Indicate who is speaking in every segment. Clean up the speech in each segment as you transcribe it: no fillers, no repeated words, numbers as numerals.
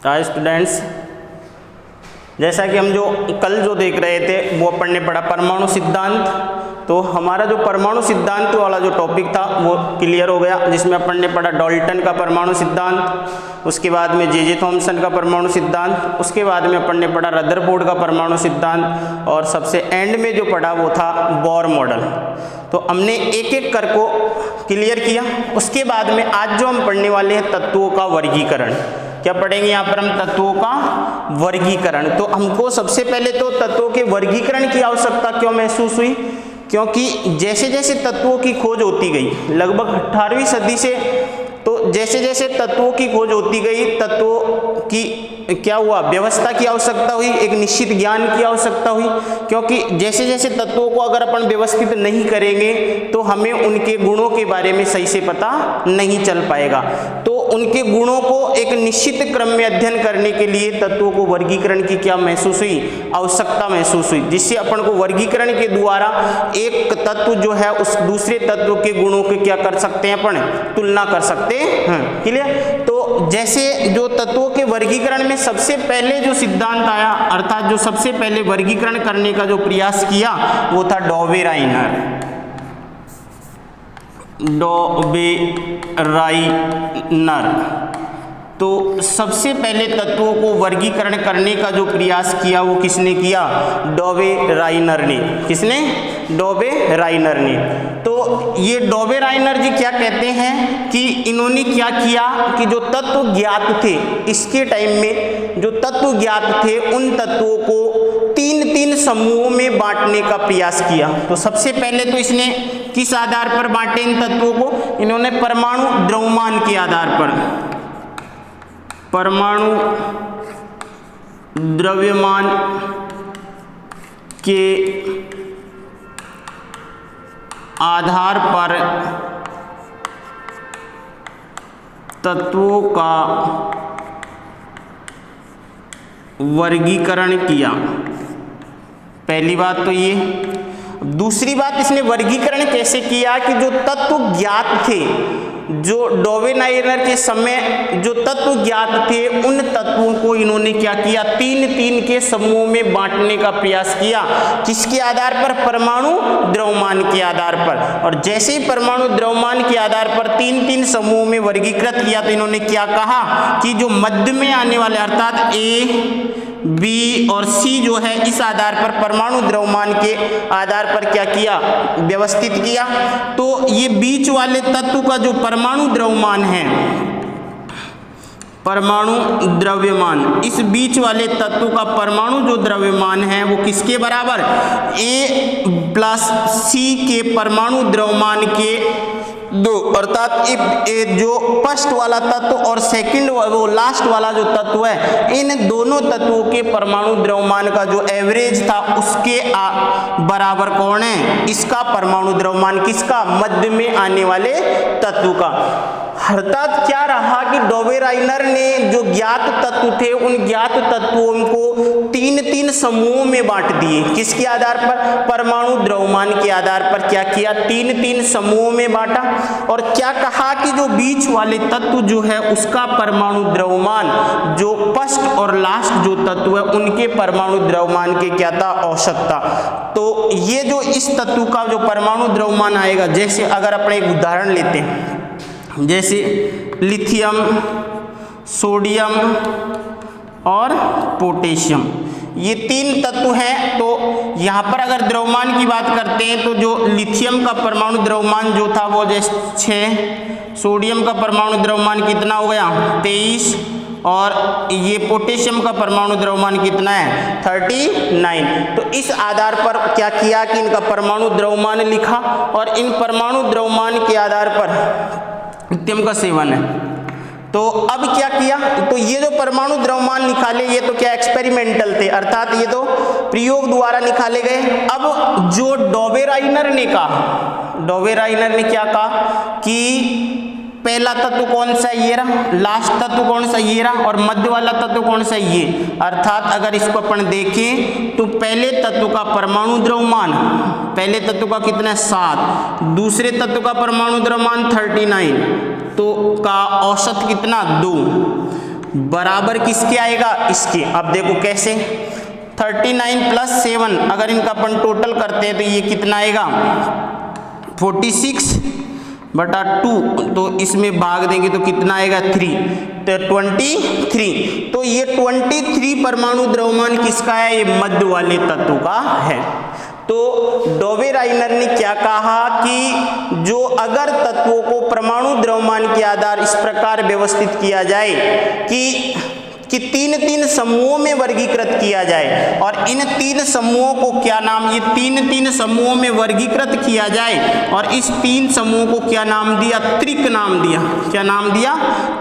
Speaker 1: Students, जैसा कि हम कल देख रहे थे वो अपन ने पढ़ा परमाणु सिद्धांत। तो हमारा जो परमाणु सिद्धांत वाला जो टॉपिक था वो क्लियर हो गया, जिसमें अपन ने पढ़ा डाल्टन का परमाणु सिद्धांत, उसके बाद में जे थॉमसन का परमाणु सिद्धांत, उसके बाद में अपन ने पढ़ा रदरफोर्ड का परमाणु सिद्धांत, और सबसे एंड में जो पढ़ा वो था बोर मॉडल। तो हमने एक एक कर को क्लियर किया। उसके बाद में आज जो हम पढ़ने वाले हैं तत्वों का वर्गीकरण। क्या पढ़ेंगे यहाँ पर हम? तत्वों का वर्गीकरण। तो हमको सबसे पहले तो तत्वों के वर्गीकरण की आवश्यकता क्यों महसूस हुई? क्योंकि जैसे जैसे तत्वों की खोज होती गई, लगभग 18वीं सदी से, तो जैसे जैसे तत्वों की खोज होती गई, तत्वों की क्या हुआ? व्यवस्था की आवश्यकता हुई, एक निश्चित ज्ञान की आवश्यकता हुई। क्योंकि जैसे जैसे तत्वों को अगर अपन व्यवस्थित नहीं करेंगे तो हमें उनके गुणों के बारे में सही से पता नहीं चल पाएगा। तो उनके गुणों को एक निश्चित क्रम में अध्ययन करने के लिए तत्वों को वर्गीकरण की क्या महसूस हुई? आवश्यकता महसूस हुई, जिससे अपन को वर्गीकरण के द्वारा एक तत्व जो है उस दूसरे तत्व के गुणों के क्या कर सकते हैं? अपन तुलना कर सकते हैं। क्लियर? तो जैसे जो तत्वों के वर्गीकरण में सबसे पहले जो सिद्धांत आया, अर्थात जो सबसे पहले वर्गीकरण करने का जो प्रयास किया वो था डॉवेराइनर। तो सबसे पहले तत्वों को वर्गीकरण करने का जो प्रयास किया वो किसने किया? डॉवेराइनर ने। किसने? डॉवेराइनर ने। तो ये डॉवेराइनर जी क्या कहते हैं कि इन्होंने क्या किया कि जो तत्व ज्ञात थे इसके टाइम में, जो तत्व ज्ञात थे उन तत्वों को तीन तीन समूहों में बांटने का प्रयास किया। तो सबसे पहले तो इसने किस आधार पर बांटे इन तत्वों को? इन्होंने परमाणु द्रव्यमान के आधार पर, परमाणु द्रव्यमान के आधार पर तत्वों का वर्गीकरण किया। पहली बात तो ये। दूसरी बात, इसने वर्गीकरण कैसे किया कि जो तत्व ज्ञात थे, जो डॉवेराइनर के समय जो तत्व ज्ञात थे उन तत्वों को इन्होंने क्या किया? तीन तीन के समूहों में बांटने का प्रयास किया। किसके आधार पर? परमाणु द्रव्यमान के आधार पर। और जैसे ही परमाणु द्रव्यमान के आधार पर तीन तीन समूहों में वर्गीकृत किया तो इन्होंने क्या कहा कि जो मध्य में आने वाले अर्थात ए, बी और सी जो है इस आधार पर परमाणु द्रव्यमान के आधार पर क्या किया? व्यवस्थित किया। तो ये बीच वाले तत्व का जो परमाणु द्रव्यमान है, परमाणु द्रव्यमान, इस बीच वाले तत्व का परमाणु जो द्रव्यमान है वो किसके बराबर? ए प्लस सी के परमाणु द्रव्यमान के दो। अर्थात जो फर्स्ट वाला तत्व और सेकंड वो लास्ट वाला जो तत्व है, इन दोनों तत्वों के परमाणु द्रव्यमान का जो एवरेज था उसके बराबर कौन है? इसका परमाणु द्रव्यमान। किसका? मध्य में आने वाले तत्व का। अर्थात क्या रहा कि डॉवेराइनर ने जो ज्ञात तत्व थे उन ज्ञात तत्वों को तीन तीन समूहों में बांट दिए। किसके आधार पर? परमाणु द्रव्यमान के आधार पर क्या किया? तीन तीन समूहों में बांटा। और क्या कहा कि जो बीच वाले तत्व जो है उसका परमाणु द्रव्यमान, जो फर्स्ट और लास्ट जो तत्व है उनके परमाणु द्रव्यमान के क्या था? औसत था। तो ये जो इस तत्व का जो परमाणु द्रव्यमान आएगा, जैसे अगर अपने एक उदाहरण लेते हैं, जैसे लिथियम, सोडियम और पोटेशियम, ये तीन तत्व हैं। तो यहाँ पर अगर द्रव्यमान की बात करते हैं तो जो लिथियम का परमाणु द्रव्यमान जो था वो 6, सोडियम का परमाणु द्रव्यमान कितना हो गया? 23, और ये पोटेशियम का परमाणु द्रव्यमान कितना है? 39। तो इस आधार पर क्या किया कि इनका परमाणु द्रव्यमान लिखा, और इन परमाणु द्रव्यमान के आधार पर लिथियम का 7 है। तो अब क्या किया? तो ये जो परमाणु द्रव्यमान निकाले ये तो क्या एक्सपेरिमेंटल थे, अर्थात ये तो प्रयोग द्वारा निकाले गए। अब जो डॉवेराइनर ने कहा, डॉवेराइनर ने क्या कहा कि पहला तत्व कौन सा? ये रहा। लास्ट तत्व कौन सा? ये रहा। और मध्य वाला तत्व कौन सा? ये। अर्थात अगर इसको अपन देखें तो पहले तत्व का परमाणु द्रव्यमान, पहले तत्व का कितना है? 7, दूसरे तत्व का परमाणु द्रव्यमान 39, तो का औसत कितना? 2। बराबर किसके आएगा, इसके। अब देखो कैसे, 39 प्लस 7 अगर इनका अपन टोटल करते हैं तो ये कितना आएगा 46/2, तो इसमें भाग देंगे तो कितना आएगा 3, तो 23। तो ये 23 परमाणु द्रव्यमान किसका है, ये मध्य वाले तत्व का है। तो डोबे-राइनर ने क्या कहा कि जो अगर तत्वों को परमाणु द्रव्यमान के आधार इस प्रकार व्यवस्थित किया जाए कि 3 समूहों में वर्गीकृत किया जाए, और इन 3 समूहों को क्या नाम, ये 3 समूहों में वर्गीकृत किया जाए, और इस 3 समूहों को क्या नाम दिया, त्रिक नाम दिया। क्या नाम दिया,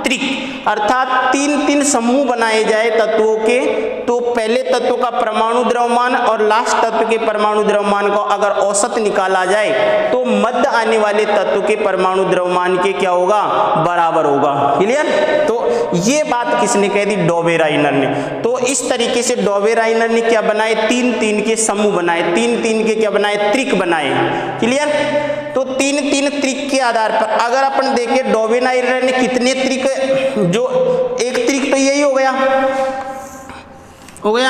Speaker 1: त्रिक। अर्थात 3 समूह बनाए जाए तत्वों के, तो पहले तत्व का परमाणु द्रव्यमान और लास्ट तत्व के परमाणु द्रव्यमान को अगर औसत निकाला जाए तो मध्य आने वाले तत्व के परमाणु द्रव्यमान के क्या होगा, बराबर होगा। क्लियर। तो ये बात किसने कह दी, डोबे-राइनर ने। तो इस तरीके से डोबे-राइनर ने क्या बनाए, 3 के समूह बनाए, 3 के क्या बनाए, त्रिक बनाए। क्लियर। तो 3 त्रिक के आधार पर अगर अपन देखें डोबे-राइनर ने कितने त्रिक, जो एक त्रिक तो यही हो गया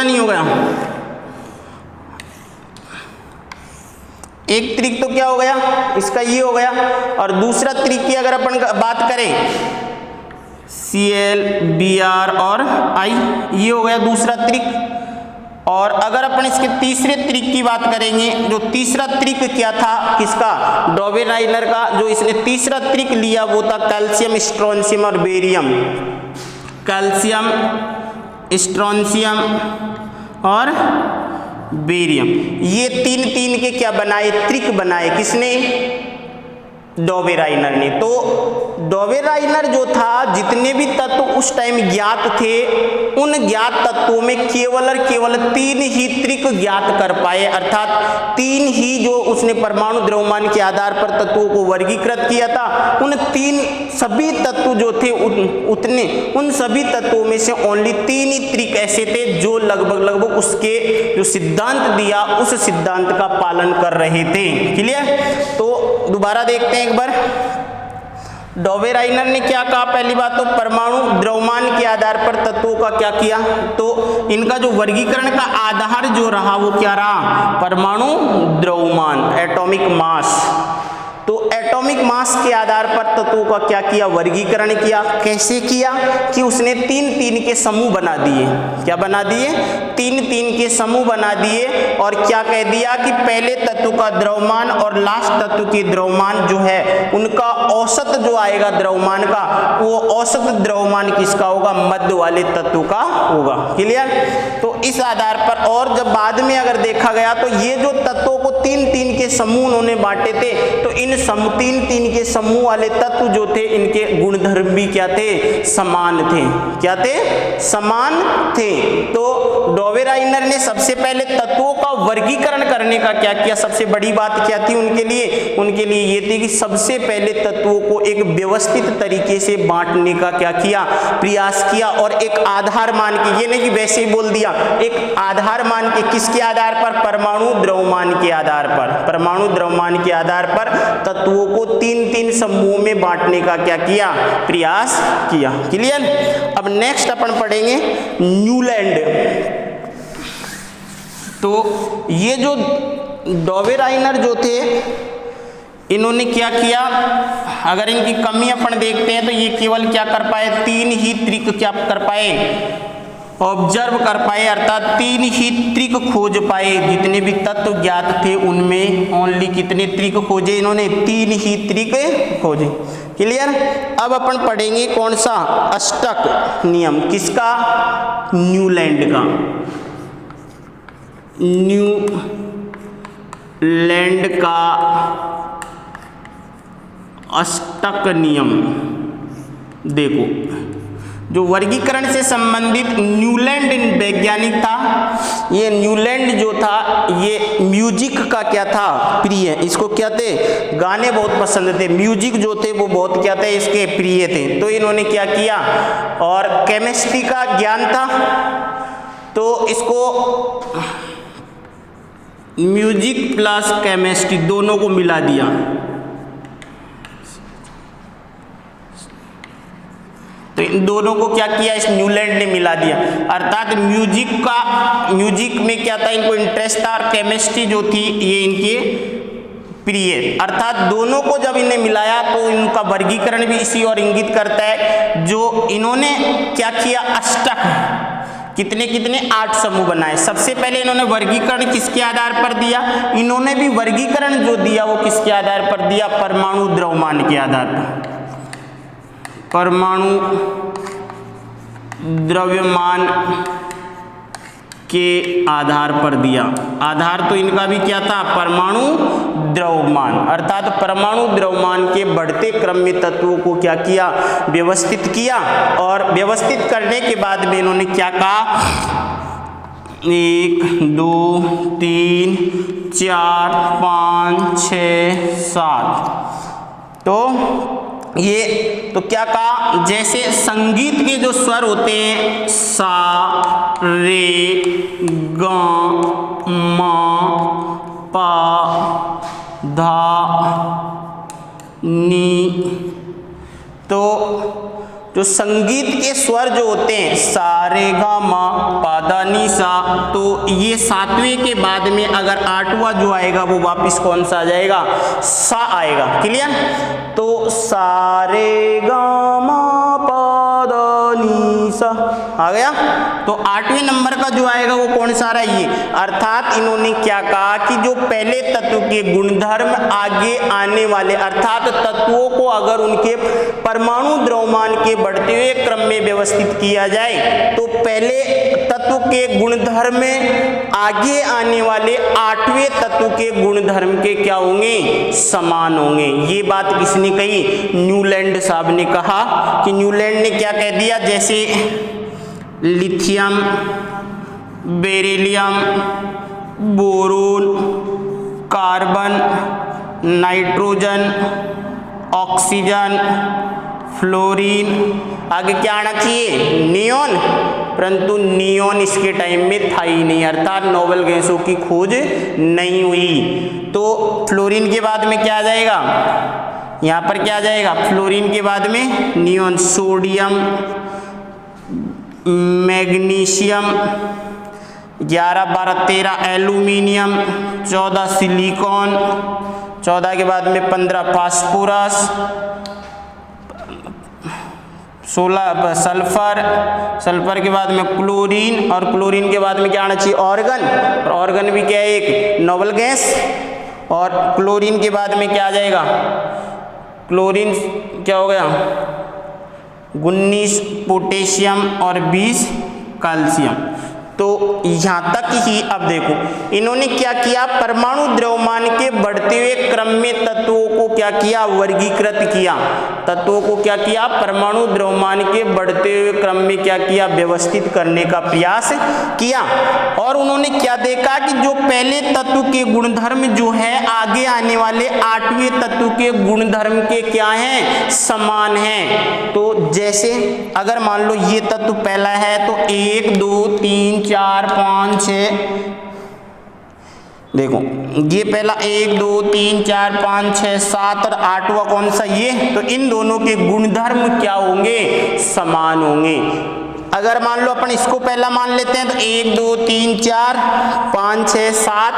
Speaker 1: नहीं हो गया, एक त्रिक तो क्या हो गया, इसका ये हो गया। और दूसरा त्रिक की अगर अपन बात करें Cl, Br और I, ये हो गया दूसरा त्रिक। और अगर अपन इसके तीसरे त्रिक की बात करेंगे, जो तीसरा त्रिक क्या था किसका, डोबे-राइनर का, जो इसने तीसरा त्रिक लिया वो था कैल्शियम, स्ट्रोंशियम और बेरियम। कैल्शियम, स्ट्रोंशियम और बेरियम, ये 3 के क्या बनाए, त्रिक बनाए। किसने, डोबे-राइनर ने। तो डोबे-राइनर जो था, जितने भी तत्व उस टाइम ज्ञात थे, उन ज्ञात तत्वों में केवल और केवल 3 ही त्रिक ज्ञात कर पाए। अर्थात 3 ही जो उसने परमाणु द्रव्यमान के आधार पर तत्वों को वर्गीकृत किया था, उन 3 सभी तत्व जो थे उन सभी तत्वों में से ओनली 3 ही त्रिक ऐसे थे जो लगभग उसके जो सिद्धांत दिया उस सिद्धांत का पालन कर रहे थे। क्लियर। तो दोबारा देखते हैं एक बार, डोबे-राइनर ने क्या कहा, पहली बात तो परमाणु द्रव्यमान के आधार पर तत्वों का क्या किया, तो इनका जो वर्गीकरण का आधार जो रहा वो क्या रहा, परमाणु द्रव्यमान, एटॉमिक मास। तो एटॉमिक मास के आधार पर तत्वों का क्या किया, वर्गीकरण किया। कैसे किया कि उसने 3 के समूह बना दिए। क्या बना दिए, 3 के समूह बना दिए, और क्या कह दिया कि पहले तत्व का द्रव्यमान और लास्ट तत्व के द्रव्यमान जो है उनका औसत जो आएगा द्रव्यमान का, वो औसत द्रव्यमान किसका होगा, मध्य वाले तत्व का होगा। क्लियर। तो इस आधार पर, और जब बाद में अगर देखा गया तो ये जो तत्वों को 3 के समूह उन्होंने बांटे थे, तो इन 3 के समूह वाले तत्व जो थे इनके गुणधर्म भी क्या थे, समान थे। क्या थे, समान थे। तो डोबे-राइनर ने सबसे पहले तत्वों का वर्गीकरण करने का क्या किया, सबसे बड़ी बात क्या थी उनके लिए ये थी कि सबसे पहले तत्वों को एक व्यवस्थित तरीके से बांटने का क्या किया, प्रयास किया, और एक आधार मान के, ये नहीं कि वैसे ही बोल दिया, एक आधार मान के, किसके आधार पर, परमाणु द्रव्यमान के आधार पर, परमाणु द्रव्यमान के आधार पर तत्वों को 3 समूहों में बांटने का क्या किया, प्रयास किया। क्लियर। अब नेक्स्ट अपन पढ़ेंगे न्यूलैंड। तो ये जो डोबे-राइनर जो थे, इन्होंने क्या किया, अगर इनकी कमी अपन देखते हैं तो ये केवल क्या कर पाए, 3 ही त्रिक क्या कर पाए, ऑब्जर्व कर पाए। अर्थात 3 ही त्रिक खोज पाए। जितने भी तत्व ज्ञात थे उनमें ओनली कितने त्रिक खोजे इन्होंने, 3 ही त्रिक खोजे। क्लियर। अब अपन पढ़ेंगे कौन सा, अष्टक नियम। किसका, न्यूलैंड का, न्यूलैंड का अष्टक नियम। देखो, जो वर्गीकरण से संबंधित न्यूलैंड वैज्ञानिक था, ये न्यूलैंड जो था ये म्यूजिक का क्या था, प्रिय। इसको क्या थे, गाने बहुत पसंद थे, म्यूजिक जो थे वो बहुत क्या थे, इसके प्रिय थे। तो इन्होंने क्या किया, और केमिस्ट्री का ज्ञान था, तो इसको म्यूजिक प्लस केमिस्ट्री दोनों को मिला दिया। तो इन दोनों को क्या किया, इस न्यूलैंड ने मिला दिया। अर्थात म्यूजिक में क्या था, इनको इंटरेस्ट था, और केमिस्ट्री जो थी ये इनके प्रिय। अर्थात दोनों को जब इन्हें मिलाया तो इनका वर्गीकरण भी इसी और इंगित करता है। जो इन्होंने क्या किया, अष्टक, कितने 8 समूह बनाए। सबसे पहले इन्होंने वर्गीकरण किसके आधार पर दिया, इन्होंने भी वर्गीकरण जो दिया वो किसके आधार पर दिया, परमाणु द्रव्यमान के आधार पर, परमाणु द्रव्यमान के आधार पर दिया। आधार तो इनका भी क्या था, परमाणु द्रव्यमान। अर्थात परमाणु द्रव्यमान के बढ़ते क्रम में तत्वों को क्या किया, व्यवस्थित किया। और व्यवस्थित करने के बाद में इन्होंने क्या कहा, 1 2 3 4 5 6 7, तो ये तो क्या कहा, जैसे संगीत के जो स्वर होते हैं, सा रे ग म पा धा नी, तो जो संगीत के स्वर जो होते हैं सा रे गा मा पा धा नी सा, तो ये 7वें के बाद में अगर 8वां जो आएगा वो वापिस कौन सा आ जाएगा, सा आएगा। क्लियर, तो सा रे गा मा पा धा नी सा आ गया। तो 8वें नंबर का जो आएगा वो कौन सा रहा है, ये। अर्थात इन्होंने क्या कहा कि जो पहले तत्व के गुणधर्म आगे आने वाले, अर्थात तत्वों को अगर उनके परमाणु द्रव्यमान के बढ़ते हुए क्रम में व्यवस्थित किया जाए तो पहले तत्व के गुणधर्म में आगे आने वाले 8वें तत्व के गुणधर्म के क्या होंगे, समान होंगे। ये बात किसने कही, न्यूलैंड साहब ने कहा कि न्यूलैंड ने क्या कह दिया, जैसे lithium, beryllium, boron, carbon, nitrogen, oxygen, fluorine, आगे क्या आना चाहिए, नियोन, परंतु नियोन इसके टाइम में था ही नहीं, अर्थात नोबेल गैसों की खोज नहीं हुई। तो फ्लोरीन के बाद में क्या आ जाएगा, यहाँ पर क्या आ जाएगा, फ्लोरीन के बाद में neon, sodium, magnesium, 11 12 13 aluminium, 14 silicon, 14 के बाद में 15 फास्फोरस, 16 सल्फर, सल्फर के बाद में क्लोरीन, और क्लोरीन के बाद में क्या आना चाहिए, ऑर्गन, और ऑर्गन भी क्या है, एक नोबेल गैस। और क्लोरीन के बाद में क्या आ जाएगा, क्लोरीन क्या हो गया, 19 पोटेशियम और 20 कैल्शियम। तो यहाँ तक ही अब देखो इन्होंने क्या किया, परमाणु द्रव्यमान के बढ़ते हुए क्रम में तत्वों को क्या किया, वर्गीकृत किया। तत्वों को क्या किया, परमाणु द्रव्यमान के बढ़ते हुए क्रम में क्या किया, व्यवस्थित करने का प्रयास किया। और उन्होंने क्या देखा कि जो पहले तत्व के गुणधर्म जो है आगे आने वाले 8वें तत्व के गुणधर्म के क्या हैं, समान हैं। तो जैसे अगर मान लो ये तत्व पहला है तो 1 2 3 4 5 6, देखो ये पहला 1 2 3 4 5 6 7 और 8वां कौन सा, ये। तो इन दोनों के गुणधर्म क्या होंगे, समान होंगे। अगर मान लो अपन इसको पहला मान लेते हैं तो 1 2 3 4 5 6 7,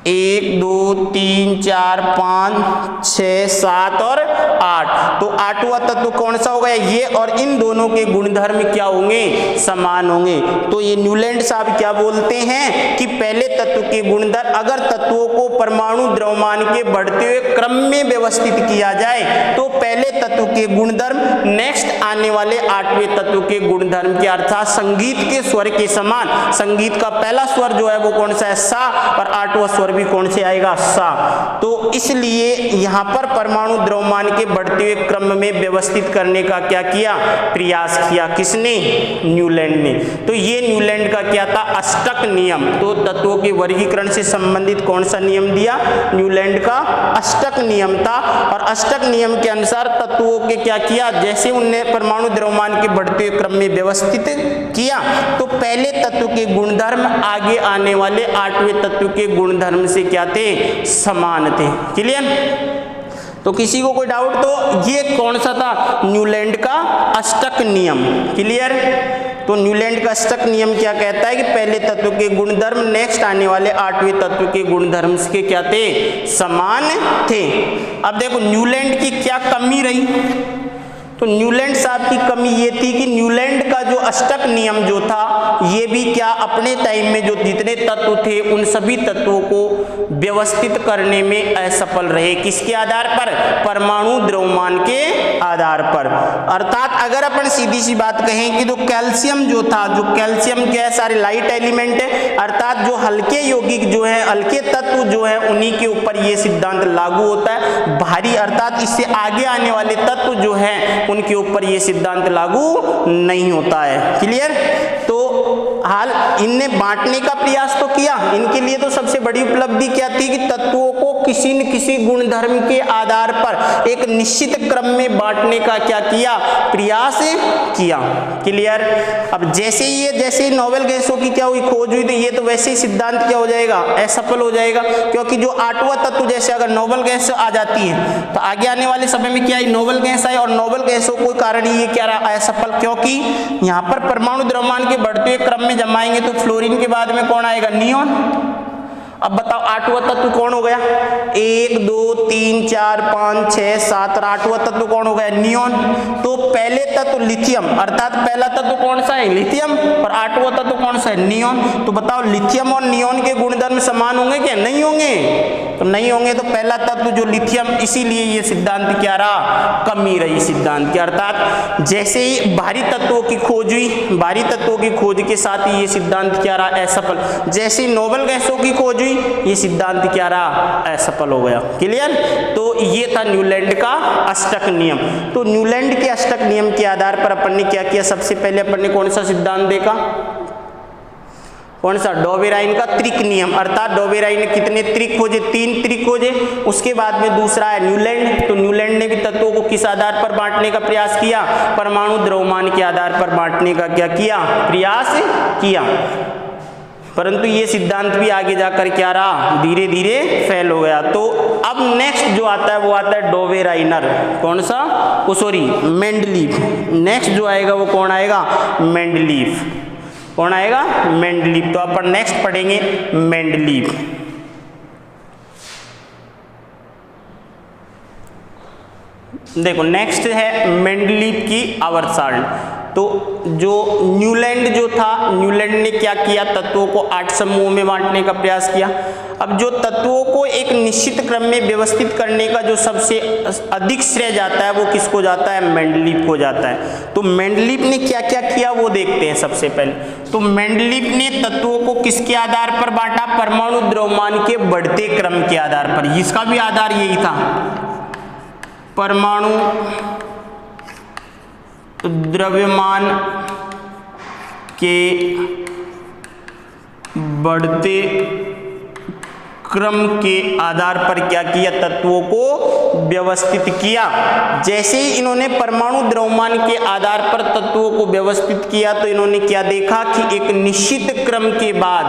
Speaker 1: 1 2 3 4 5 6 7 और 8, तो 8वां तत्व कौन सा होगा, ये। और इन दोनों के गुणधर्म क्या होंगे, समान होंगे। तो ये न्यूलैंड साहब क्या बोलते हैं कि पहले तत्व के गुणधर्म, अगर तत्वों को परमाणु द्रव्यमान के बढ़ते हुए क्रम में व्यवस्थित किया जाए तो पहले तत्व के गुणधर्म नेक्स्ट आने वाले 8वें तत्व के गुणधर्म के, अर्थात संगीत के स्वर के समान। संगीत का पहला स्वर जो है वो कौन सा है, सा, और 8वां स्वर भी कौन से आएगा, सा। तो इसलिए यहाँ पर परमाणु द्रव्यमान के बढ़ते हुए क्रम में व्यवस्थित करने का क्या किया, प्रयास किया, किसने, न्यूलैंड ने। तो ये न्यूलैंड का क्या था, अष्टक नियम। तो तत्वों के वर्गीकरण से संबंधित कौन सा नियम दिया, न्यूलैंड का अष्टक नियम था। और अष्टक नियम के अनुसार तत्वों के क्या किया, जैसे उनने परमाणु द्रव्यमान के बढ़ते हुए क्रम में व्यवस्थित किया तो पहले तत्व के गुणधर्म आगे आने वाले 8वें तत्व के गुणधर्म से क्या थे, समान थे। क्लियर। तो किसी को कोई डाउट? तो ये कौन सा था? न्यूलैंड का अष्टक नियम। क्लियर? तो न्यूलैंड का अष्टक नियम क्या कहता है कि पहले तत्व के गुणधर्म नेक्स्ट आने वाले 8वें तत्व के गुणधर्म के क्या थे? समान थे। अब देखो न्यूलैंड की क्या कमी रही? तो न्यूलैंड साहब की कमी ये थी कि न्यूलैंड का जो अष्टक नियम जो था ये भी क्या अपने टाइम में जो जितने तत्व थे उन सभी तत्वों को व्यवस्थित करने में असफल रहे। किसके आधार पर? परमाणु द्रव्यमान के आधार पर। अर्थात अगर अपन सीधी सी बात कहें कि जो कैल्शियम जो था, जो कैल्शियम क्या है? सारे लाइट एलिमेंट है, अर्थात जो हल्के यौगिक जो है, हल्के तत्व जो है उन्हीं के ऊपर ये सिद्धांत लागू होता है। भारी अर्थात इससे आगे आने वाले तत्व जो है उनके ऊपर ये सिद्धांत लागू नहीं होता है। क्लियर? तो हाल इनने बांटने का प्रयास तो किया। इनके लिए तो सबसे बड़ी उपलब्धि क्या थी कि तत्वों को किसी न किसी गुणधर्म के आधार पर एक निश्चित क्रम में बांटने का क्या किया? प्रयास किया। क्लियर? अब जैसे नोबेल गैसों की क्या हुई? खोज हुई, तो ये तो वैसे ही सिद्धांत क्या हो जाएगा? असफल हो जाएगा। क्योंकि जो 8वां तत्व जैसे अगर नोबेल गैस आ जाती है तो आगे आने वाले समय में क्या है? नोबेल गैस आए और नोबेल गैसों को कारण ये क्या रहा? असफल। क्योंकि यहाँ पर परमाणु द्रव्यमान के बढ़ते हुए क्रम में जमाएंगे तो फ्लोरीन के बाद में कौन आएगा? नियोन। अब बताओ 8वां तत्व कौन हो गया? 1 2 3 4 5 6 7 और 8वां तत्व कौन हो गया? नियोन। तो पहले तत्व लिथियम, अर्थात पहला तत्व कौन सा है? लिथियम, और 8वां तत्व कौन सा है? नियोन। तो बताओ लिथियम और नियोन के गुणधर्म समान होंगे क्या? नहीं होंगे। तो नहीं होंगे तो पहला तत्व जो लिथियम, इसीलिए ये सिद्धांत क्या रहा? कमी रही सिद्धांत की। अर्थात जैसे ही भारी तत्वों की खोज हुई, भारी तत्वों की खोज के साथ ही ये सिद्धांत क्या रहा? असफल। जैसे नोबेल गैसों की खोज हुई ये सिद्धांत क्या रहा? असफल हो गया। क्लियर? तो ये था न्यूलैंड का अष्टक नियम। तो न्यूलैंड के अष्टक नियम के आधार पर अपन ने क्या किया? सबसे पहले अपन ने कौन सा सिद्धांत देखा? कौन सा? डोबेराइन का त्रिक नियम। अर्थात डोबेराइन ने कितने त्रिक खोजे? 3 त्रिक खोजे। उसके बाद में दूसरा है न्यूलैंड। तो न्यूलैंड ने भी तत्वों को किस आधार पर बांटने का प्रयास किया? परमाणु द्रव्यमान के आधार पर बांटने का क्या किया? प्रयास किया। परंतु ये सिद्धांत भी आगे जाकर क्या रहा? धीरे धीरे फेल हो गया। तो अब नेक्स्ट जो आता है वो आता है डोबेराइनर। कौन सा? मेंडलीफ। नेक्स्ट जो आएगा वो कौन आएगा? मेंडलीफ। कौन आएगा? मेंडलीफ। तो अपन नेक्स्ट पढ़ेंगे मेंडलीफ। देखो नेक्स्ट है मेंडलीफ की आवर्त सारणी। तो जो न्यूलैंड जो था, न्यूलैंड ने क्या किया? तत्वों को 8 समूहों में बांटने का प्रयास किया। अब जो तत्वों को एक निश्चित क्रम में व्यवस्थित करने का जो सबसे अधिक श्रेय जाता है वो किसको जाता है? मेंडलीफ को जाता है। तो मेंडलीफ ने क्या क्या किया वो देखते हैं सबसे पहले। तो मेंडलीफ ने तत्वों को किसके आधार पर बांटा? परमाणु द्रव्यमान के बढ़ते क्रम के आधार पर। इसका भी आधार यही था, परमाणु द्रव्यमान के बढ़ते क्रम के आधार पर क्या किया? तत्वों को व्यवस्थित किया। जैसे ही इन्होंने परमाणु द्रव्यमान के आधार पर तत्वों को व्यवस्थित किया तो इन्होंने क्या देखा कि एक निश्चित क्रम के बाद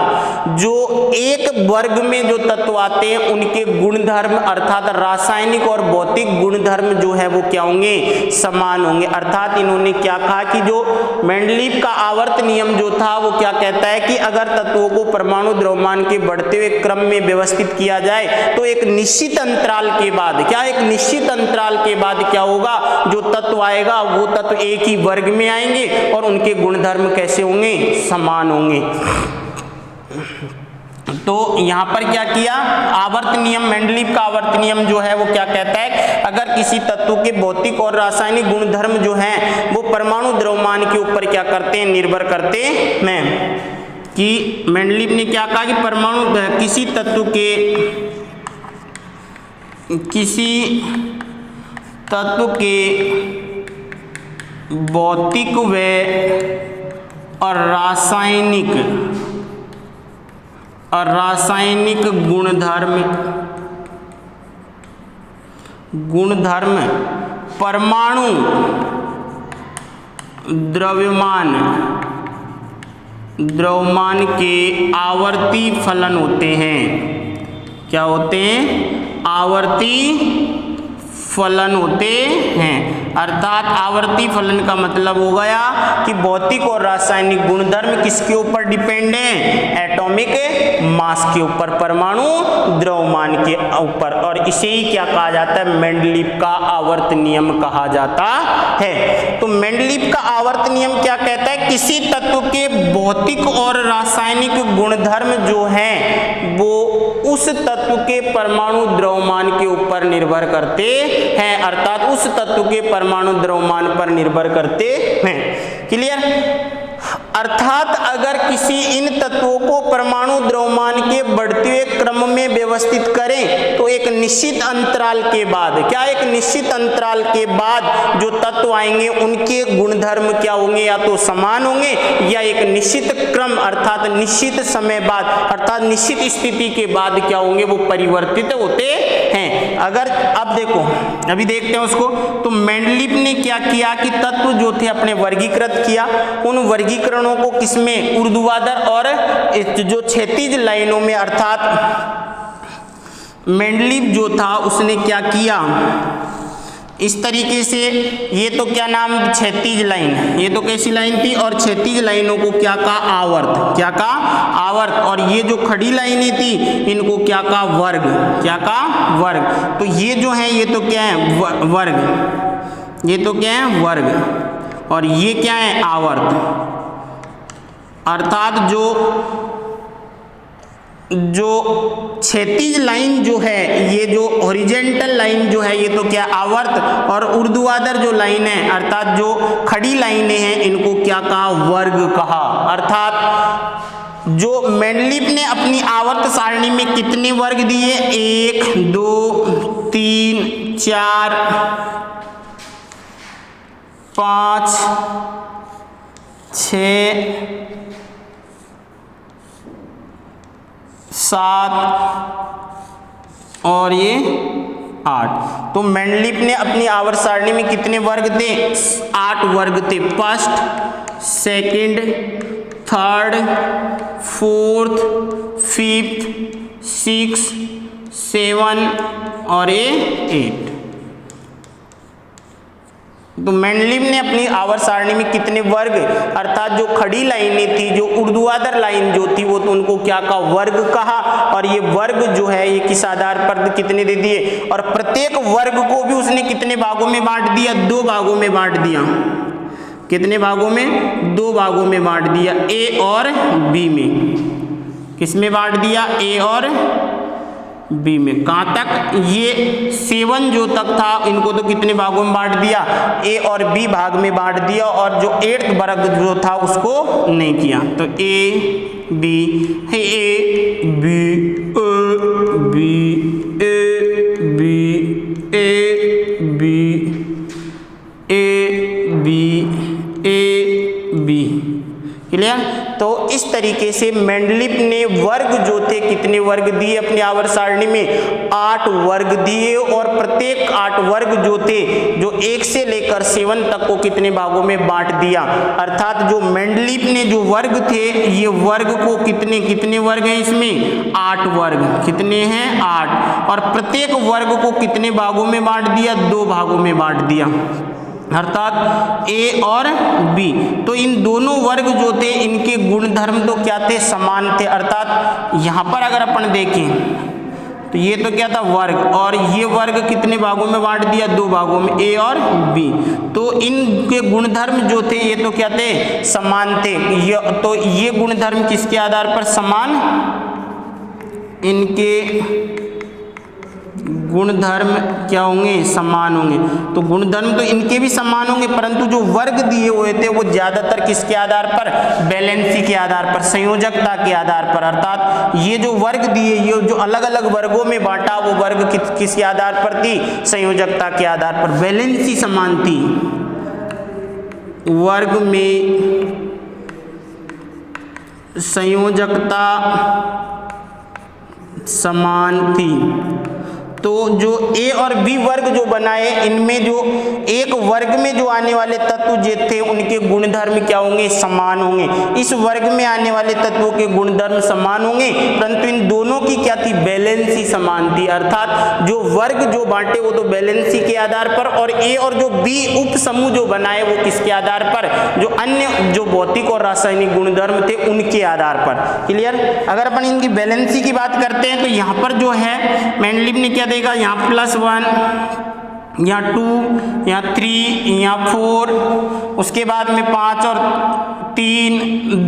Speaker 1: जो एक वर्ग में जो तत्व आते हैं उनके गुणधर्म अर्थात रासायनिक और भौतिक गुणधर्म जो है वो क्या होंगे? समान होंगे। अर्थात इन्होंने क्या कहा कि जो मेंडलीफ का आवर्त नियम जो था वो क्या कहता है कि अगर तत्वों को परमाणु द्रव्यमान के बढ़ते हुए क्रम में व्यवस्थित किया जाए तो एक निश्चित अंतराल के बाद क्या? एक निश्चित अंतराल के बाद क्या होगा? जो तत्व आएगा वो तत्व एक ही वर्ग में आएंगे और उनके गुणधर्म कैसे होंगे? समान होंगे। तो यहां पर क्या किया? आवर्त नियम, मेंडलीफ का आवर्त नियम जो है वो क्या कहता है? अगर किसी तत्व के भौतिक और रासायनिक गुणधर्म जो हैं वो परमाणु द्रव्यमान के ऊपर क्या करते हैं? निर्भर करते हैं। कि मेंडलीफ ने क्या कहा कि परमाणु किसी तत्व के भौतिक व और रासायनिक गुणधर्म परमाणु द्रव्यमान के आवर्ती फलन होते हैं। क्या होते हैं? आवर्ती फलन होते हैं। अर्थात आवर्ती फलन का मतलब हो गया कि भौतिक और रासायनिक गुणधर्म किसके ऊपर डिपेंड है? एटॉमिक मास के ऊपर, परमाणु द्रव्यमान के ऊपर। और इसे ही क्या कहा जाता है? मेंडलीव का आवर्त नियम कहा जाता है। तो मेंडलीव का आवर्त नियम क्या कहता है? किसी तत्व के भौतिक और रासायनिक गुणधर्म जो हैं वो उस तत्व के परमाणु द्रव्यमान के ऊपर निर्भर करते हैं। अर्थात उस तत्व के परमाणु द्रव्यमान पर निर्भर करते हैं। क्लियर? अर्थात अगर किसी इन तत्वों को परमाणु द्रव्यमान के बढ़ते हुए क्रम में व्यवस्थित करें तो एक निश्चित अंतराल के बाद, क्या एक निश्चित अंतराल के बाद जो तत्व आएंगे उनके गुणधर्म क्या होंगे? या तो समान होंगे या एक निश्चित क्रम अर्थात निश्चित समय बाद अर्थात निश्चित स्थिति के बाद क्या होंगे? वो परिवर्तित होते हैं। अगर अब देखो, अभी देखते हैं उसको। तो मेंडलीव ने क्या किया कि तत्व जो थे अपने वर्गीकृत किया। उन वर्गीकरणों को किसमें? ऊर्ध्वाधर और जो क्षैतिज लाइनों में। अर्थात मेंडलीव जो था उसने क्या किया? इस तरीके से, ये तो क्या नाम? क्षैतिज लाइन, ये तो कैसी लाइन थी? और क्षैतिज लाइनों को क्या कहा? आवर्त। क्या कहा? आवर्त। और ये जो खड़ी लाइनें थी इनको क्या कहा? वर्ग। क्या कहा? वर्ग। तो ये जो है ये तो क्या है? वर्ग। ये तो क्या है? वर्ग। और ये क्या है? आवर्त। अर्थात जो क्षैतिज लाइन जो है, ये जो हॉरिजॉन्टल लाइन जो है ये तो क्या? आवर्त। और ऊर्ध्वाधर जो लाइन है अर्थात जो खड़ी लाइनें हैं इनको क्या कहा? वर्ग कहा। अर्थात जो मेंडलीव ने अपनी आवर्त सारणी में कितने वर्ग दिए? 1 2 3 4 5 6 7 और ये 8। तो मेंडलीव ने अपनी आवर्त सारणी में कितने वर्ग थे? 8 वर्ग थे। First, second, third, fourth, fifth, 6, 7 और ये 8। तो मेंडलीव ने अपनी आवर्त सारणी में कितने वर्ग अर्थात जो खड़ी लाइनें थी, जो ऊर्ध्वाधर लाइन जो थी वो तो उनको क्या कहा? वर्ग कहा। और ये वर्ग जो है ये किस आधार पर कितने दे दिए? और प्रत्येक वर्ग को भी उसने कितने भागों में बांट दिया? 2 भागों में बांट दिया। कितने भागों में? 2 भागों में बांट दिया, ए और बी में। किस में बांट दिया? ए और बी में। कहाँ तक? ये 7 जो तक था इनको तो कितने भागों में बांट दिया? ए और बी भाग में बांट दिया। और जो 8th वर्ग जो था उसको नहीं किया। तो A B, A B, A B, A B, A B, A B, A B. Clear? तो इस तरीके से मेंडलीव ने वर्ग जो थे कितने वर्ग दिए अपनी आवर्त सारणी में? 8 वर्ग दिए। और प्रत्येक 8 वर्ग जो थे जो 1 से लेकर 7 तक को कितने भागों में बांट दिया। अर्थात जो मेंडलीव ने जो वर्ग थे ये वर्ग को कितने वर्ग हैं इसमें? 8 वर्ग। कितने हैं? 8। और प्रत्येक वर्ग को कितने भागों में बांट दिया? 2 भागों में बांट दिया। अर्थात ए और बी। तो इन दोनों वर्ग जो थे इनके गुणधर्म तो क्या थे? समान थे। अर्थात यहाँ पर अगर अपन देखें तो ये तो क्या था? वर्ग। और ये वर्ग कितने भागों में बांट दिया? 2 भागों में, ए और बी। तो इनके गुणधर्म जो थे ये तो क्या थे? समान थे। तो ये गुणधर्म किसके आधार पर समान? इनके गुणधर्म क्या होंगे? समान होंगे। तो गुणधर्म तो इनके भी समान होंगे, परंतु जो वर्ग दिए हुए थे वो ज्यादातर किसके आधार पर? बैलेंसी के आधार पर, संयोजकता के आधार पर। अर्थात ये जो वर्ग दिए, ये जो अलग अलग वर्गों में बांटा वो वर्ग किसके आधार पर थी? संयोजकता के आधार पर। बैलेंसी समान थी, वर्ग में संयोजकता समान थी। तो जो ए और बी वर्ग जो बनाए, इनमें जो एक वर्ग में जो आने वाले तत्व जो थे उनके गुणधर्म क्या होंगे, समान होंगे। इस वर्ग में आने वाले तत्वों के गुणधर्म समान होंगे, परंतु इन दोनों की क्या थी, बैलेंसी समान थी। अर्थात जो वर्ग जो बांटे वो तो बैलेंसी के आधार पर, और ए और जो बी उप समूह जो बनाए वो किसके आधार पर, जो अन्य जो भौतिक और रासायनिक गुणधर्म थे उनके आधार पर। क्लियर। अगर अपन इनकी बैलेंसी की बात करते हैं तो यहाँ पर जो है मेंडलीव ने क्या देगा, यहाँ +1, यहाँ 2, यहाँ 3, यहाँ 4, उसके बाद में 5 और 3,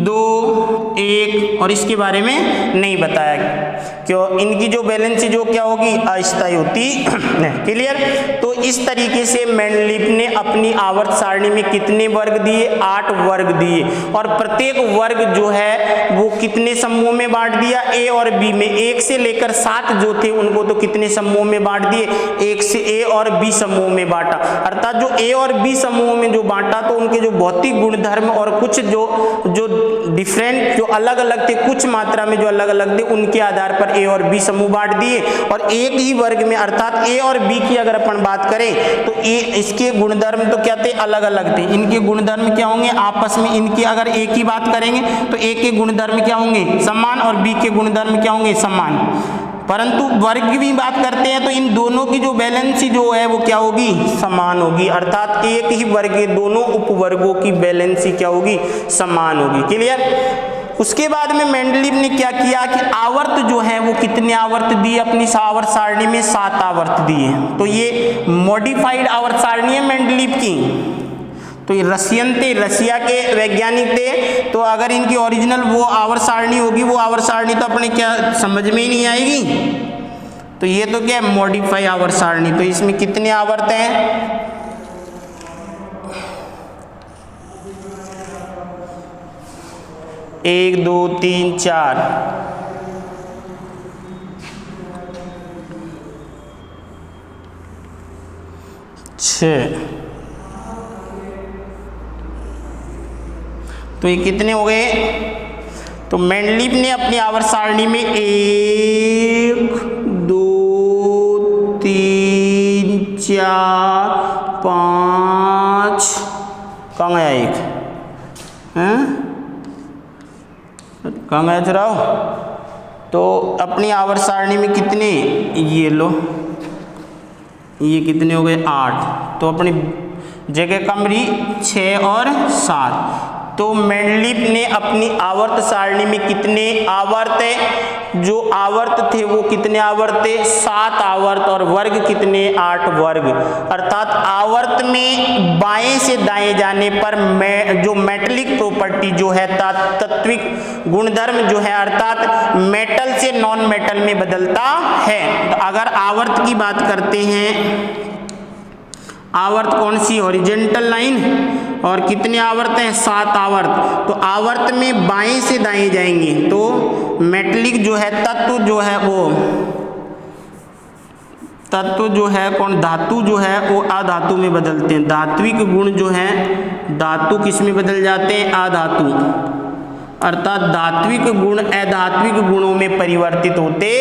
Speaker 1: 2, 1, और इसके बारे में नहीं बताया क्यों, इनकी जो बैलेंसी जो क्या होगी, अस्थायी होती है। क्लियर। तो इस तरीके से मेंडलीव ने अपनी आवर्त सारणी में कितने वर्ग दिए, 8 वर्ग दिए, और प्रत्येक वर्ग जो है वो कितने समूहों में बांट दिया, ए और बी में। 1 से लेकर 7 जो थे उनको तो कितने समूहों में बांट दिए, 1 से ए और बी समूह में बांटा। अर्थात जो ए और बी समूहों में जो बांटा तो उनके जो भौतिक गुणधर्म और कुछ जो डिफरेंट जो अलग अलग थे, कुछ मात्रा में जो अलग अलग थे, उनके आधार पर ए और बी समूह बांट दिए। और एक ही वर्ग में, अर्थात ए और बी की अगर अपन बात करें तो ए इसके गुणधर्म तो क्या थे, अलग अलग थे। इनके गुणधर्म क्या होंगे आपस में, इनकी अगर ए की बात करेंगे तो ए के गुणधर्म क्या होंगे, समान, और बी के गुणधर्म क्या होंगे, समान। परंतु वर्ग की भी बात करते हैं तो इन दोनों की जो बैलेंसी जो है वो क्या होगी, समान होगी। अर्थात एक ही वर्ग के दोनों उपवर्गों की बैलेंसी क्या होगी, समान होगी। क्लियर। उसके बाद में मेंडलीव ने क्या किया कि आवर्त जो है वो कितने आवर्त दिए अपनी आवर्त सारणी में, 7 आवर्त दिए। तो ये मॉडिफाइड आवर्त सारणी है मेंडलीव की। तो ये रशियन थे, रशिया के वैज्ञानिक थे, तो अगर इनकी ओरिजिनल वो आवर्त सारणी होगी, वो आवर्त सारणी तो अपने क्या समझ में ही नहीं आएगी। तो ये तो क्या है, मॉडिफाई आवर्त सारणी। तो इसमें कितने आवर्त हैं, 1 2 3 4, 6। तो ये कितने हो गए। तो मेंडलीव ने अपनी आवर्त सारणी में 1 2 3 4 5, कहाँ गया 1, हैं कहाँ गया चुराओ। तो अपनी आवर्त सारणी में कितने, ये लो, ये कितने हो गए 8। तो अपनी जगह कम रही 6 और 7। तो मेंडलीव ने अपनी आवर्त सारणी में कितने आवर्त है, जो आवर्त थे वो कितने आवर्त थे, 7 आवर्त, और वर्ग कितने, 8 वर्ग। अर्थात आवर्त में बाएं से दाएं जाने पर जो मेटलिक प्रॉपर्टी जो है, तात्विक गुणधर्म जो है, अर्थात मेटल से नॉन मेटल में बदलता है। तो अगर आवर्त की बात करते हैं, आवर्त कौन सी, हॉरिजॉन्टल लाइन, और कितने आवर्त हैं, 7 आवर्त। तो आवर्त में बाएं से दाएं जाएंगे तो मेटलिक जो है तत्व जो है वो तत्व जो है कौन, धातु जो है वो अधातु में बदलते हैं। धात्विक गुण जो है धातु किस में बदल जाते हैं, अधातु। अर्थात धात्विक गुण अधात्विक गुणों में परिवर्तित होते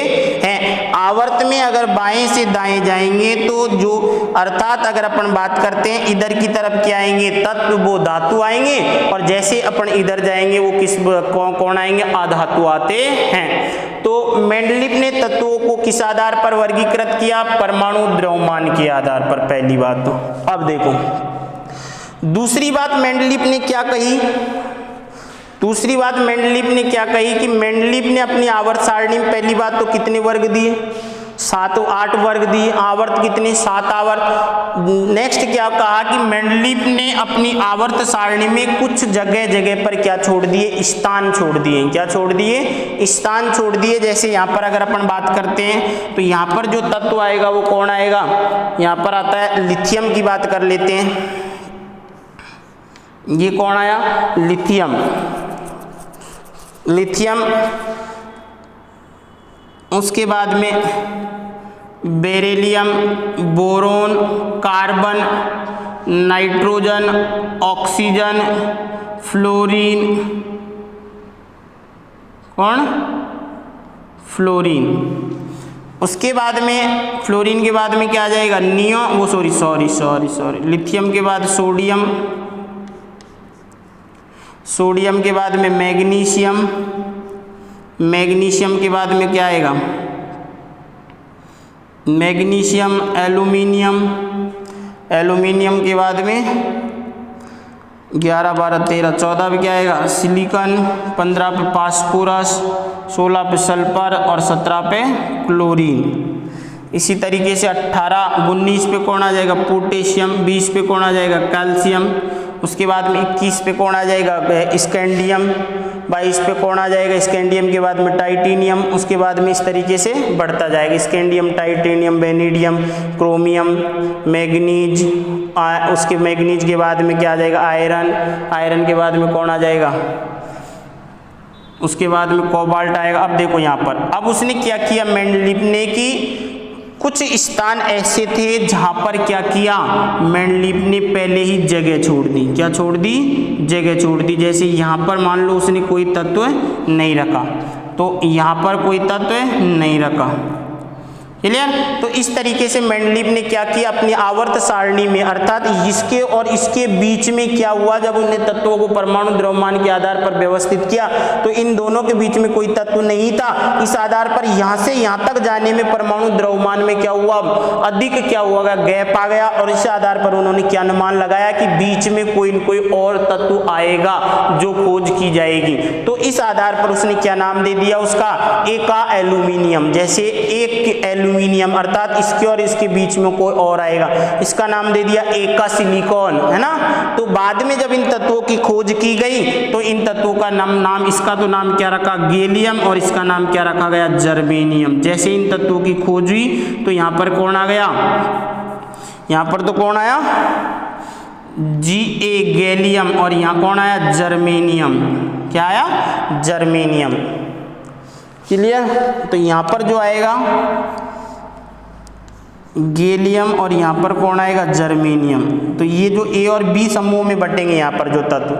Speaker 1: हैं। आवर्त में अगर बाएं से दाएं जाएंगे तो जो, अर्थात अगर अपन बात करते हैं इधर की तरफ क्या आएंगे, तत्व वो धातु आएंगे, और जैसे अपन इधर जाएंगे वो किस कौन आएंगे, अधातु आते हैं। तो मेंडलीव ने तत्वों को किस आधार पर वर्गीकृत किया, परमाणु द्रव्यमान के आधार पर, पहली बात। तो अब देखो दूसरी बात मेंडलीव ने क्या कही, दूसरी बात मेंडलीव ने क्या कही कि मेंडलीव ने अपनी आवर्त सारणी में पहली बात तो कितने वर्ग दिए, 8 वर्ग दिए। आवर्त कितने, 7 आवर्त। नेक्स्ट क्या कहा कि मेंडलीव ने अपनी आवर्त सारणी में कुछ जगह जगह पर क्या छोड़ दिए, स्थान छोड़ दिए। क्या छोड़ दिए, स्थान छोड़ दिए। जैसे यहाँ पर अगर अपन बात करते हैं तो यहाँ पर जो तत्व आएगा वो कौन आएगा, यहाँ पर आता है लिथियम की बात कर लेते हैं। ये कौन आया, लिथियम। लिथियम, उसके बाद में beryllium, boron, carbon, nitrogen, oxygen, fluorine, कौन, फ्लोरीन। उसके बाद में फ्लोरीन के बाद में क्या आ जाएगा, लिथियम के बाद सोडियम, सोडियम के बाद में मैग्नीशियम, मैग्नीशियम के बाद में क्या आएगा, मैग्नीशियम, एल्यूमिनियम, एल्यूमिनियम के बाद में 11, 12, 13, 14 पे क्या आएगा, सिलिकॉन, 15 पे फास्फोरस, 16 पे सल्फर और 17 पे क्लोरीन। इसी तरीके से 18, 19 पे कौन आ जाएगा, पोटेशियम, 20 पे कौन आ जाएगा, कैल्शियम, उसके बाद में 21 पे कौन आ जाएगा, स्कैंडियम, 22 पे कौन आ जाएगा, स्कैंडियम के बाद में टाइटेनियम, उसके बाद में इस तरीके से बढ़ता जाएगा, scandium, titanium, vanadium, chromium, manganese, उसके मैग्नीज के बाद में क्या आ जाएगा, आयरन, आयरन के बाद में कौन आ जाएगा, उसके बाद में कोबाल्ट आएगा। अब देखो यहाँ पर, अब उसने क्या किया, मेंडलीव ने कि कुछ स्थान ऐसे थे जहां पर क्या किया, मेंडलीव ने पहले ही जगह छोड़ दी, क्या छोड़ दी, जगह छोड़ दी। जैसे यहाँ पर मान लो उसने कोई तत्व नहीं रखा, तो यहाँ पर कोई तत्व नहीं रखा, क्लियर। तो इस तरीके से मेंडलीव ने क्या किया, अपनी आवर्त सारणी में, अर्थात इसके और इसके बीच में क्या हुआ, जब उन्हें तत्वों को परमाणु द्रव्यमान के आधार पर व्यवस्थित किया तो इन दोनों के बीच में कोई तत्व नहीं था। इस आधार पर यहाँ से यहाँ तक जाने में परमाणु द्रव्यमान में क्या हुआ, अधिक क्या हुआ, गैप आ गया, और इस आधार पर उन्होंने क्या अनुमान लगाया कि बीच में कोई न कोई और तत्व आएगा जो खोज की जाएगी। तो इस आधार पर उसने क्या नाम दे दिया उसका, एका एल्यूमिनियम। जैसे एक एल्यूमिनियम अर्थात इसके और इसके बीच में कोई और आएगा, इसका नाम दे दिया एका सिलिकॉन, है ना। तो बाद में जब इन तत्वों की खोज की गई तो इन तत्वों का नाम इसका तो नाम क्या रखा, गैलियम, और इसका नाम क्या रखा गया, जर्मेनियम। जैसे इन तत्वों की खोज हुई तो यहाँ पर कौन आ गया, यहाँ पर तो कौन आया, Ga गैलियम, और यहाँ कौन आया, जर्मेनियम। क्या आया, जर्मेनियम, क्लियर। तो यहाँ पर जो आएगा गैलियम और यहाँ पर कौन आएगा, जर्मेनियम। तो ये जो ए और बी समूह में बटेंगे यहाँ पर जो तत्व,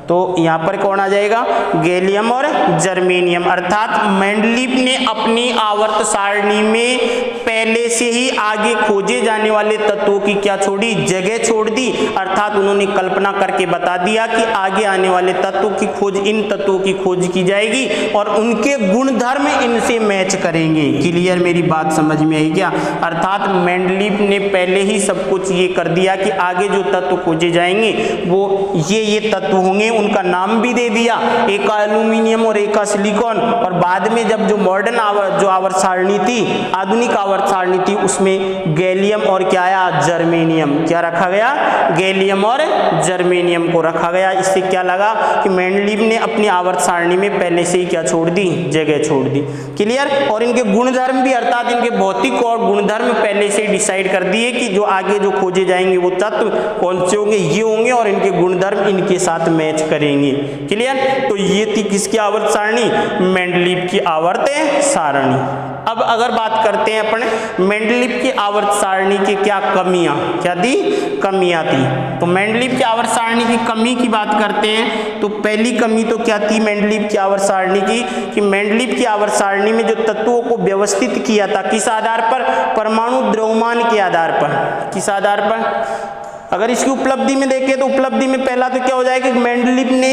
Speaker 1: तो यहाँ पर कौन आ जाएगा, गैलियम और जर्मेनियम। अर्थात मेंडलीव ने अपनी आवर्त सारणी में पहले से ही आगे खोजे जाने वाले तत्वों की क्या छोड़ी, जगह छोड़ दी। अर्थात उन्होंने कल्पना करके बता दिया कि आगे आने वाले तत्वों की खोज, इन तत्वों की खोज की जाएगी और उनके गुणधर्म इनसे मैच करेंगे। क्लियर, मेरी बात समझ में आई क्या। अर्थात मेंडलीव ने पहले ही सब कुछ ये कर दिया कि आगे जो तत्व खोजे जाएंगे वो ये तत्व होंगे, उनका नाम भी दे दिया, एक एल्यूमिनियम और एक सिलिकॉन। और बाद में जब जो मॉडर्न जो आवर्त सारणी थी, आधुनिक आवर्त सारणी थी, उसमें गैलियम और क्या आया, जर्मेनियम। क्या रखा गया, गैलियम और जर्मेनियम को रखा गया। इससे क्या लगा कि मेंडलीव ने अपनी आवर्त सारणी में पहले से ही क्या छोड़ दी, जगह छोड़ दी। क्लियर। और इनके गुणधर्म भी, अर्थात इनके भौतिक और गुणधर्म पहले से डिसाइड कर दिए कि जो आगे जो खोजे जाएंगे वो तत्व कौन से होंगे, ये होंगे, और इनके गुणधर्म इनके साथ मैच करेंगे। क्लियर। तो ये थी किसकी आवर्त सारणी, मेंडलीव की आवर्त सारणी। अब अगर बात करते हैं अपन मेंडलीव की आवर्त सारणी की क्या कमियां, क्या थी, कमियां थी। तो मेंडलीव की आवर्त सारणी की कमी की बात करते हैं तो पहली कमी तो क्या थी मेंडलीव की आवर्त सारणी की, कि मेंडलीव की आवर्त सारणी में जो तत्वों को व्यवस्थित किया था, किस आधार पर, परमाणु द्रव्यमान के आधार पर। किस आधार पर, अगर इसकी उपलब्धि में देखें तो उपलब्धि में पहला तो क्या हो जाएगा कि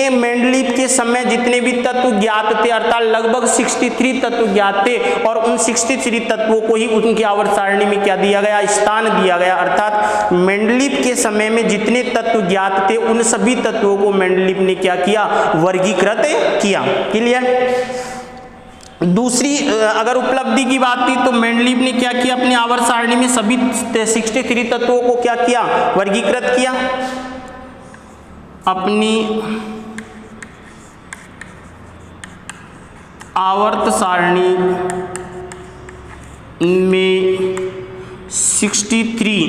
Speaker 1: मेंडलीव के समय जितने भी तत्व ज्ञात थे, अर्थात लगभग 63 तत्व ज्ञात थे, और उन 63 तत्वों को ही उनकी आवर्त सारणी में क्या दिया गया, स्थान दिया गया। अर्थात मेंडलीव के समय में जितने तत्व ज्ञात थे उन सभी तत्वों को मेंडलीव ने क्या किया, वर्गीकृत किया। क्लियर। दूसरी अगर उपलब्धि की बात थी तो मेंडलीव ने क्या किया, अपनी आवर्त सारणी में सभी 63 तत्वों को क्या किया, वर्गीकृत किया। अपनी आवर्त सारणी में 63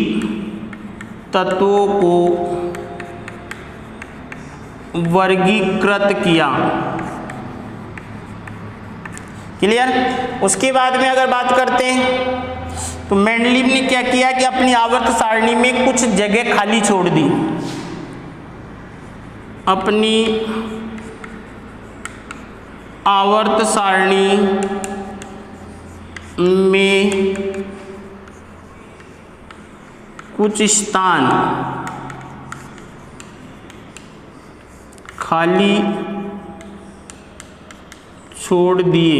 Speaker 1: तत्वों को वर्गीकृत किया। क्लियर। उसके बाद में अगर बात करते हैं तो मेंडलीव ने क्या किया कि अपनी आवर्त सारणी में कुछ जगह खाली छोड़ दी। अपनी आवर्त सारणी में कुछ स्थान खाली छोड़ दिए,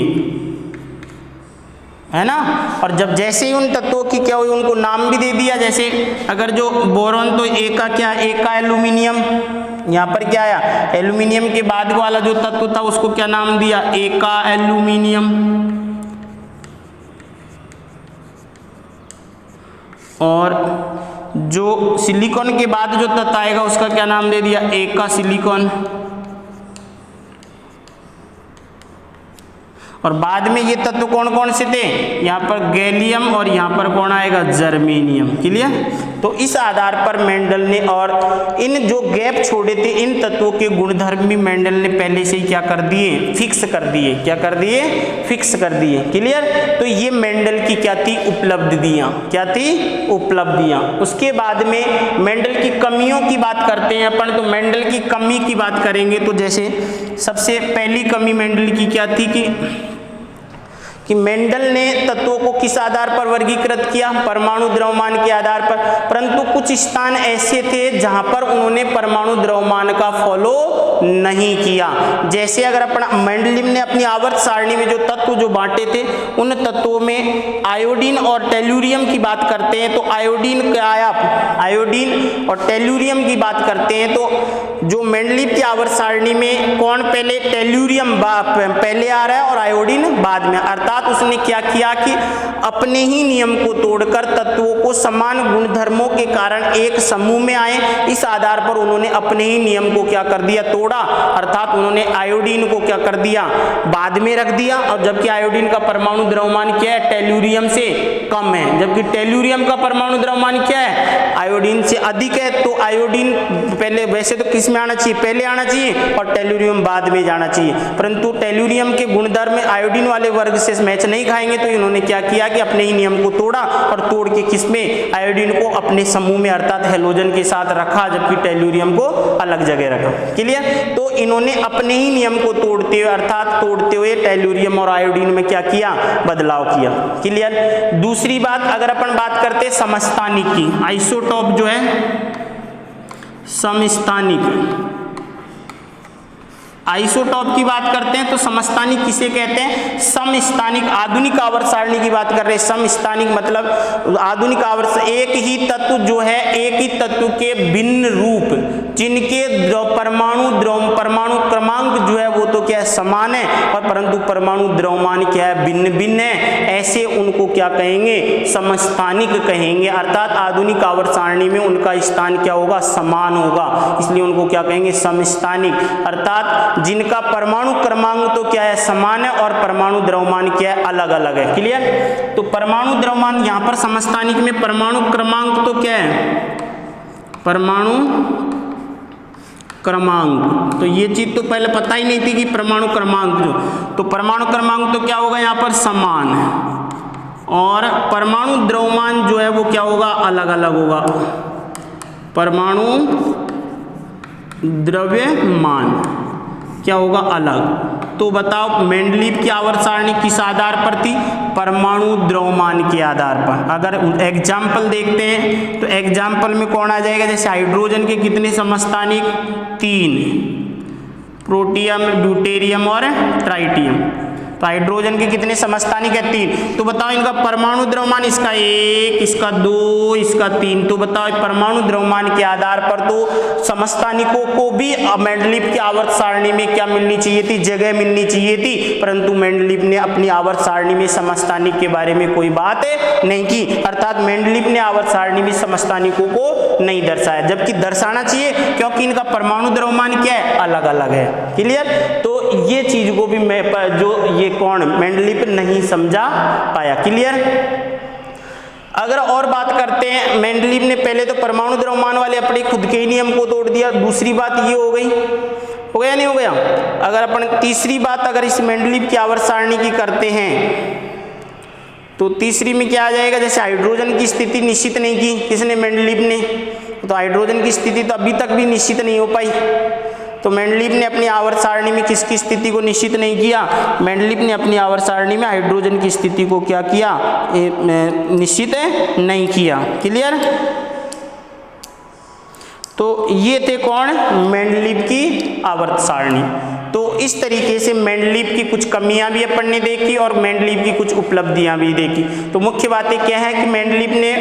Speaker 1: है ना। और जब जैसे ही उन तत्वों की क्या हुई, उनको नाम भी दे दिया। जैसे अगर जो बोरॉन, तो ए का क्या, ए का एल्यूमिनियम, यहाँ पर क्या आया, एल्यूमिनियम के बाद वाला जो तत्व था उसको क्या नाम दिया, ए का एल्यूमिनियम। और जो सिलिकॉन के बाद जो तत्व आएगा उसका क्या नाम दे दिया, ए का सिलिकॉन। और बाद में ये तत्व कौन कौन से थे, यहाँ पर गैलियम और यहाँ पर कौन आएगा, जर्मेनियम। क्लियर। तो इस आधार पर मेंडल ने और इन जो गैप छोड़े थे इन तत्वों के गुणधर्म भी मेंडल ने पहले से ही क्या कर दिए, फिक्स कर दिए। क्या कर दिए, फिक्स कर दिए। क्लियर। तो ये मेंडल की क्या थी, उपलब्धियां। क्या थी, उपलब्धियां। उसके बाद में मेंडल की कमियों की बात करते हैं अपन। तो मेंडल की कमी की बात करेंगे तो जैसे सबसे पहली कमी मेंडल की क्या थी कि मेंडल ने तत्वों को किस आधार पर वर्गीकृत किया, परमाणु द्रव्यमान के आधार पर। परंतु कुछ स्थान ऐसे थे जहां पर उन्होंने परमाणु द्रव्यमान का फॉलो नहीं किया। जैसे अगर अपना मेंडलीव ने अपनी आवर्त सारणी में जो तत्व जो बांटे थे उन तत्वों में आयोडीन और टेल्यूरियम की बात करते हैं। तो आयोडीन क्या आया, आयोडीन और टेल्यूरियम की बात करते हैं। तो जो मेंडलीव की आवर्त सारणी में कौन पहले, टेल्यूरियम पहले आ रहा है और आयोडीन बाद में। अर्थात उसने क्या किया कि अपने ही नियम को तोड़कर तत्वों को समान गुणधर्मों के कारण एक समूह में आए, इस आधार पर उन्होंने अपने ही नियम को क्या कर दिया, तोड़ा। अर्थात उन्होंने आयोडीन को क्या कर दिया, बाद में रख दिया। और जबकि आयोडीन का परमाणु द्रव्यमान क्या है, टेल्यूरियम से कम है, जबकि टेल्यूरियम का परमाणु द्रव्यमान क्या है, आयोडीन से अधिक है। तो आयोडीन पहले वैसे तो किस में आना चाहिए, पहले आना चाहिए, और टेल्यूरियम बाद में जाना चाहिए। परंतु टेल्यूरियम के गुणधर्म में आयोडीन वाले वर्ग से मैच नहीं खाएंगे, तो इन्होंने क्या किया कि अपने ही नियम को तोड़ा और तोड़ के किसमें, आयोडीन को अपने समूह में अर्थात हेलोजन के साथ रखा, जबकि टेल्यूरियम को अलग जगह रखा। क्लियर। तो इन्होंने अपने ही नियम को तोड़ते हुए अर्थात तोड़ते हुए टेल्यूरियम और आयोडीन में क्या किया, बदलाव किया। क्लियर। दूसरी बात अगर अपन बात करते समस्थानिक की, आइसोटोप जो है समस्थानिक, आइसोटॉप की बात करते हैं तो समस्थानिक किसे कहते हैं, समस्थानिक। आधुनिक आवर्त सारणी की बात कर रहे हैं। समस्थानिक मतलब आधुनिक आवर्त, एक ही तत्व जो है, एक ही तत्व के भिन्न रूप जिनके परमाणु क्रमांक जो है वो तो क्या है, समान है, और परंतु परमाणु द्रव्यमान क्या है, भिन्न भिन्न है, ऐसे उनको क्या कहेंगे, समस्थानिक कहेंगे। अर्थात आधुनिक आवर्त सारणी में उनका स्थान क्या होगा, समान होगा, इसलिए उनको क्या कहेंगे, समस्थानिक। अर्थात जिनका परमाणु क्रमांक तो क्या है, समान है, और परमाणु द्रव्यमान क्या है, अलग अलग है। क्लियर। तो परमाणु द्रव्यमान यहाँ पर समस्थानिक में परमाणु क्रमांक तो क्या है, परमाणु क्रमांक, तो ये चीज तो पहले पता ही नहीं थी कि परमाणु क्रमांक जो, तो परमाणु क्रमांक तो क्या होगा यहाँ पर, समान है, और परमाणु द्रव्यमान जो है वो क्या होगा, अलग अलग होगा, परमाणु द्रव्यमान क्या होगा, अलग। तो बताओ मेंडलीव की आवर्त सारणी किस आधार पर थी, परमाणु द्रव्यमान के आधार पर। अगर एग्जाम्पल देखते हैं तो एग्जाम्पल में कौन आ जाएगा, जैसे हाइड्रोजन के कितने समस्थानिक, 3, प्रोटियम, ड्यूटेरियम और ट्राइटियम। तो हाइड्रोजन के कितने समस्थानिक है, 3। तो बताओ इनका परमाणु द्रव्यमान, इसका 1, इसका 2, इसका 3। तो बताओ परमाणु द्रव्यमान के आधार पर तो समस्थानिकों को भी मेंडलीव की आवर्त सारणी में क्या मिलनी चाहिए थी, जगह मिलनी चाहिए थी, परंतु मेंडलीव ने अपनी आवर्त सारणी में समस्थानिक के बारे में कोई बात नहीं की। अर्थात मेंडलीव ने आवर्त सारणी में समस्थानिकों को नहीं दर्शाया, जबकि दर्शाना चाहिए क्योंकि इनका परमाणु द्रव्यमान क्या है, अलग अलग है। क्लियर। तो ये चीज को भी मैं जो ये कौन मेंडलीव नहीं समझा पाया। क्लियर। अगर और बात करते हैं, मेंडलीव ने पहले तो परमाणु द्रव्यमान वाले अपने खुद के नियम को तोड़ दिया। दूसरी बात ये हो गई, हो गया नहीं हो गया। अगर अपन तीसरी बात अगर इस मेंडलीव की आवर्त सारणी की करते हैं तो तीसरी में क्या आ जाएगा, जैसे हाइड्रोजन की स्थिति निश्चित नहीं की किसने, मेंडलीव ने, तो हाइड्रोजन की स्थिति तो अभी तक भी निश्चित नहीं हो पाई। तो मेंडलीव ने अपनी आवर्त सारणी में किसकी स्थिति को निश्चित नहीं किया? मेंडलीव ने अपनी आवर्त सारणी में हाइड्रोजन की स्थिति को क्या किया? निश्चित नहीं किया। क्लियर? तो ये थे कौन? मेंडलीव की आवर्त सारणी। तो इस तरीके से मेंडलीव की कुछ कमियां भी अपन ने देखी और मेंडलीव की कुछ उपलब्धियां भी देखी। तो मुख्य बातें क्या है कि मेंडलीव ने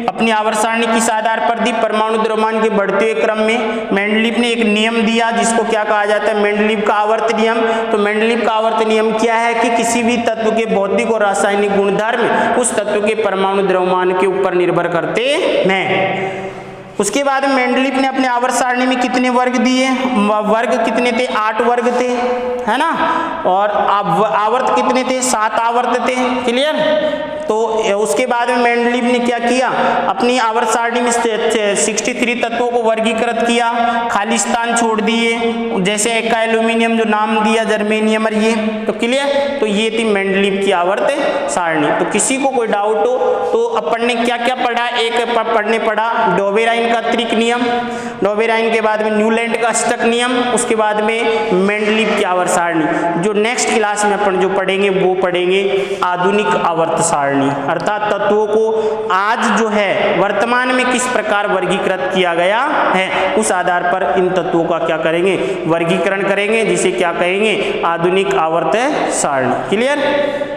Speaker 1: अपनी आवर्त सारणी किस आधार पर दी? परमाणु द्रव्यमान के बढ़ते हुए क्रम में मेंडलीव ने एक नियम दिया जिसको क्या कहा जाता है? मेंडलीव का आवर्त नियम। तो मेंडलीव का आवर्त नियम क्या है कि किसी भी तत्व के भौतिक और रासायनिक गुणधर्म उस तत्व के परमाणु द्रव्यमान के ऊपर निर्भर करते हैं। उसके बाद मेंडलीव ने अपने आवर्त सारणी में कितने वर्ग दिए? वर्ग कितने थे? 8 वर्ग थे, है ना। और आवर्त कितने थे? 7 आवर्त थे। क्लियर? तो उसके बाद में मेंडलीव ने क्या किया? अपनी आवर्त सारणी में 63 तत्वों को वर्गीकृत किया, खाली स्थान छोड़ दिए, जैसे एक का एल्यूमिनियम जो नाम दिया जर्मेनियम और ये। तो क्लियर? तो ये थी मेंडलीव की आवर्त सारणी। तो किसी को कोई डाउट हो तो अपन ने क्या क्या पढ़ा? एक पढ़ने पढ़ा डोबेराइन का त्रिक नियम, डोबेराइन के बाद में न्यूलैंड का अष्टक नियम, उसके बाद में मेंडलीव की आवर्त सारणी। जो नेक्स्ट क्लास में अपन जो पढ़ेंगे वो पढ़ेंगे आधुनिक आवर्त सारणी, अर्थात तत्वों को आज जो है वर्तमान में किस प्रकार वर्गीकृत किया गया है, उस आधार पर इन तत्वों का क्या करेंगे? वर्गीकरण करेंगे, जिसे क्या कहेंगे? आधुनिक आवर्त सारणी। क्लियर?